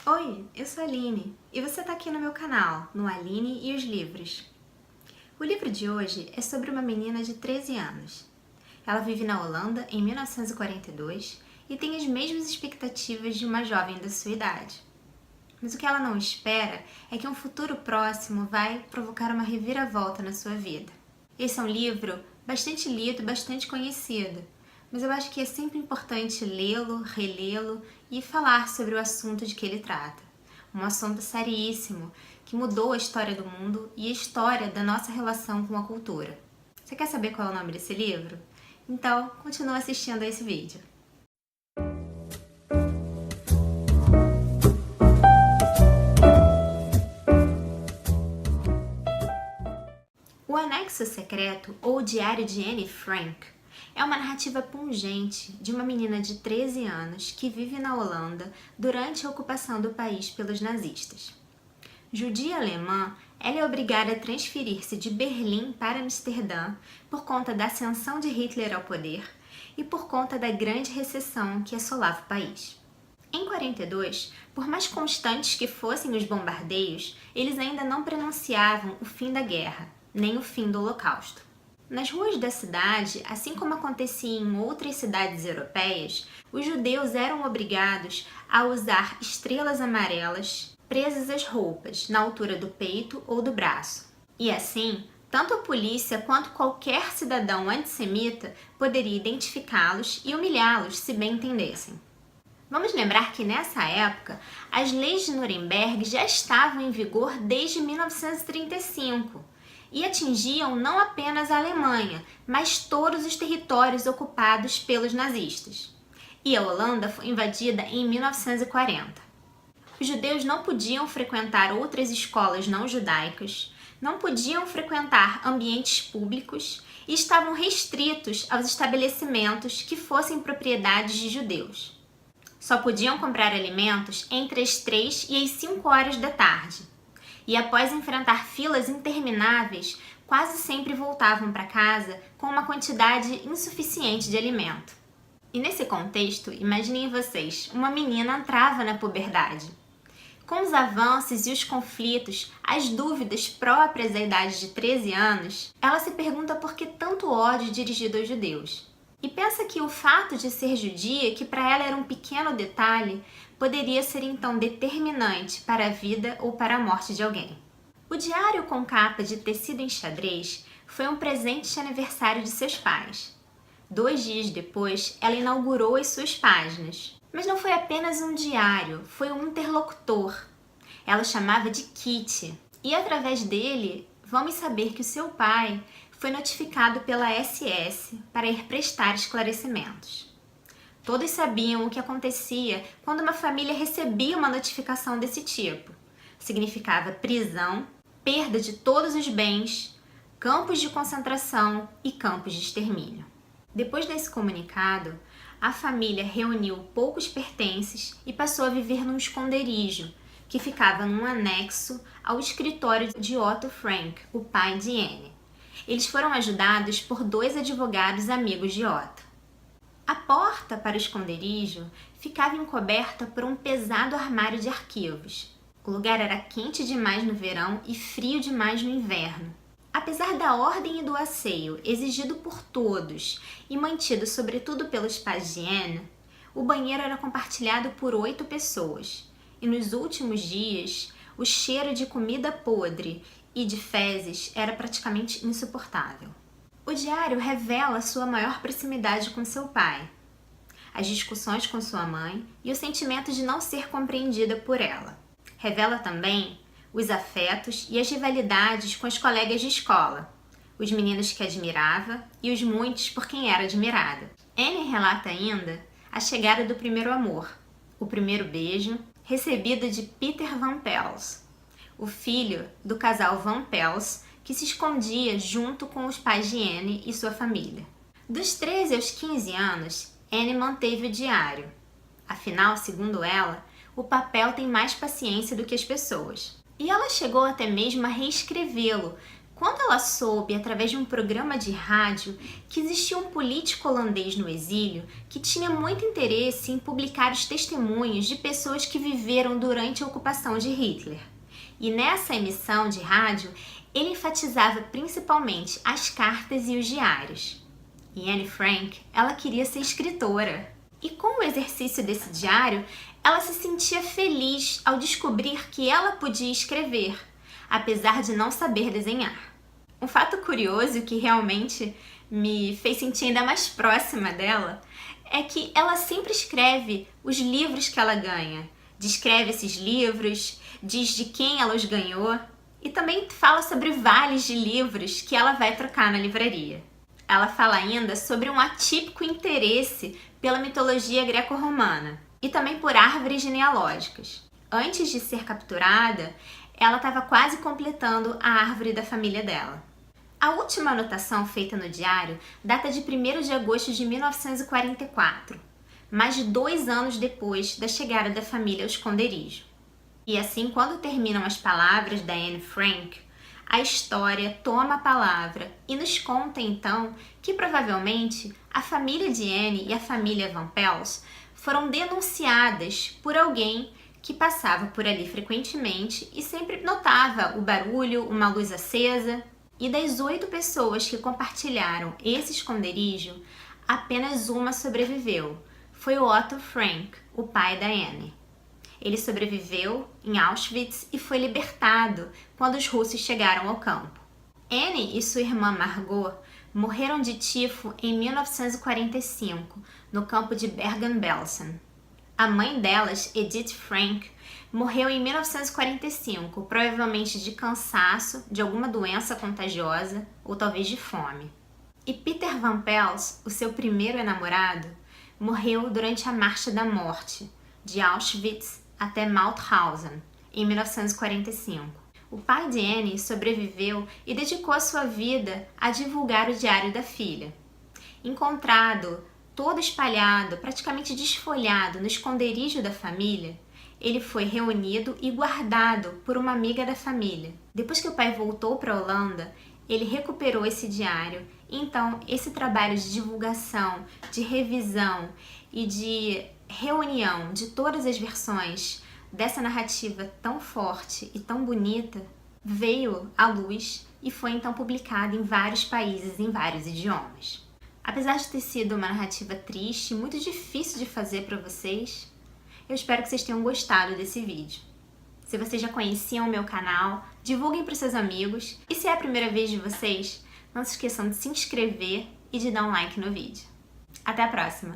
Oi, eu sou a Aline e você está aqui no meu canal, no Aline e os Livros. O livro de hoje é sobre uma menina de 13 anos. Ela vive na Holanda em 1942 e tem as mesmas expectativas de uma jovem da sua idade. Mas o que ela não espera é que um futuro próximo vai provocar uma reviravolta na sua vida. Esse é um livro bastante lido, bastante conhecido, mas eu acho que é sempre importante lê-lo, relê-lo e falar sobre o assunto de que ele trata. Um assunto seríssimo que mudou a história do mundo e a história da nossa relação com a cultura. Você quer saber qual é o nome desse livro? Então, continua assistindo a esse vídeo. O Anexo Secreto, ou Diário de Anne Frank, é uma narrativa pungente de uma menina de 13 anos que vive na Holanda durante a ocupação do país pelos nazistas. Judia alemã, ela é obrigada a transferir-se de Berlim para Amsterdã por conta da ascensão de Hitler ao poder e por conta da grande recessão que assolava o país. Em 42, por mais constantes que fossem os bombardeios, eles ainda não pronunciavam o fim da guerra, nem o fim do Holocausto. Nas ruas da cidade, assim como acontecia em outras cidades europeias, os judeus eram obrigados a usar estrelas amarelas presas às roupas, na altura do peito ou do braço. E assim, tanto a polícia quanto qualquer cidadão antissemita poderia identificá-los e humilhá-los se bem entendessem. Vamos lembrar que nessa época, as leis de Nuremberg já estavam em vigor desde 1935 e atingiam não apenas a Alemanha, mas todos os territórios ocupados pelos nazistas. E a Holanda foi invadida em 1940. Os judeus não podiam frequentar outras escolas não judaicas, não podiam frequentar ambientes públicos e estavam restritos aos estabelecimentos que fossem propriedades de judeus. Só podiam comprar alimentos entre as 3 e as 5 horas da tarde. E após enfrentar filas intermináveis, quase sempre voltavam para casa com uma quantidade insuficiente de alimento. E nesse contexto, imaginem vocês, uma menina entrava na puberdade. Com os avanços e os conflitos, as dúvidas próprias da idade de 13 anos, ela se pergunta por que tanto ódio dirigido aos judeus. E pensa que o fato de ser judia, que para ela era um pequeno detalhe, poderia ser então determinante para a vida ou para a morte de alguém. O diário com capa de tecido em xadrez foi um presente de aniversário de seus pais. 2 dias depois, ela inaugurou as suas páginas. Mas não foi apenas um diário, foi um interlocutor. Ela o chamava de Kitty. E através dele, vamos saber que o seu pai foi notificado pela SS para ir prestar esclarecimentos. Todos sabiam o que acontecia quando uma família recebia uma notificação desse tipo. Significava prisão, perda de todos os bens, campos de concentração e campos de extermínio. Depois desse comunicado, a família reuniu poucos pertences e passou a viver num esconderijo, que ficava num anexo ao escritório de Otto Frank, o pai de Anne. Eles foram ajudados por 2 advogados amigos de Otto. A porta para o esconderijo ficava encoberta por um pesado armário de arquivos. O lugar era quente demais no verão e frio demais no inverno. Apesar da ordem e do asseio exigido por todos e mantido sobretudo pelos pais de Anne, o banheiro era compartilhado por 8 pessoas. E nos últimos dias, o cheiro de comida podre e de fezes era praticamente insuportável. O diário revela sua maior proximidade com seu pai, as discussões com sua mãe e o sentimento de não ser compreendida por ela. Revela também os afetos e as rivalidades com os colegas de escola, os meninos que admirava e os muitos por quem era admirada. Anne relata ainda a chegada do primeiro amor, o primeiro beijo, recebido de Peter Van Pels, o filho do casal Van Pels, que se escondia junto com os pais de Anne e sua família. Dos 13 aos 15 anos, Anne manteve o diário. Afinal, segundo ela, o papel tem mais paciência do que as pessoas. E ela chegou até mesmo a reescrevê-lo, Quando ela soube, através de um programa de rádio, que existia um político holandês no exílio que tinha muito interesse em publicar os testemunhos de pessoas que viveram durante a ocupação de Hitler. E nessa emissão de rádio, ele enfatizava principalmente as cartas e os diários. E Anne Frank, ela queria ser escritora. E com o exercício desse diário, ela se sentia feliz ao descobrir que ela podia escrever, apesar de não saber desenhar. Um fato curioso que realmente me fez sentir ainda mais próxima dela é que ela sempre escreve os livros que ela ganha. Descreve esses livros, diz de quem ela os ganhou e também fala sobre vales de livros que ela vai trocar na livraria. Ela fala ainda sobre um atípico interesse pela mitologia greco-romana e também por árvores genealógicas. Antes de ser capturada, ela estava quase completando a árvore da família dela. A última anotação feita no diário data de 1º de agosto de 1944, mais de 2 anos depois da chegada da família ao esconderijo. E assim, quando terminam as palavras da Anne Frank, a história toma a palavra e nos conta então que provavelmente a família de Anne e a família Van Pels foram denunciadas por alguém que passava por ali frequentemente e sempre notava o barulho, uma luz acesa. E das 8 pessoas que compartilharam esse esconderijo, apenas uma sobreviveu. Foi o Otto Frank, o pai da Anne. Ele sobreviveu em Auschwitz e foi libertado quando os russos chegaram ao campo. Anne e sua irmã Margot morreram de tifo em 1945, no campo de Bergen-Belsen. A mãe delas, Edith Frank, morreu em 1945, provavelmente de cansaço, de alguma doença contagiosa ou talvez de fome. E Peter Van Pels, o seu primeiro namorado, morreu durante a Marcha da Morte, de Auschwitz até Mauthausen, em 1945. O pai de Anne sobreviveu e dedicou a sua vida a divulgar o diário da filha. Encontrado todo espalhado, praticamente desfolhado no esconderijo da família, ele foi reunido e guardado por uma amiga da família. Depois que o pai voltou para a Holanda, ele recuperou esse diário. Então, esse trabalho de divulgação, de revisão e de reunião de todas as versões dessa narrativa tão forte e tão bonita veio à luz e foi então publicado em vários países, em vários idiomas. Apesar de ter sido uma narrativa triste, muito difícil de fazer para vocês, eu espero que vocês tenham gostado desse vídeo. Se vocês já conheciam o meu canal, divulguem para os seus amigos. E se é a primeira vez de vocês, não se esqueçam de se inscrever e de dar um like no vídeo. Até a próxima!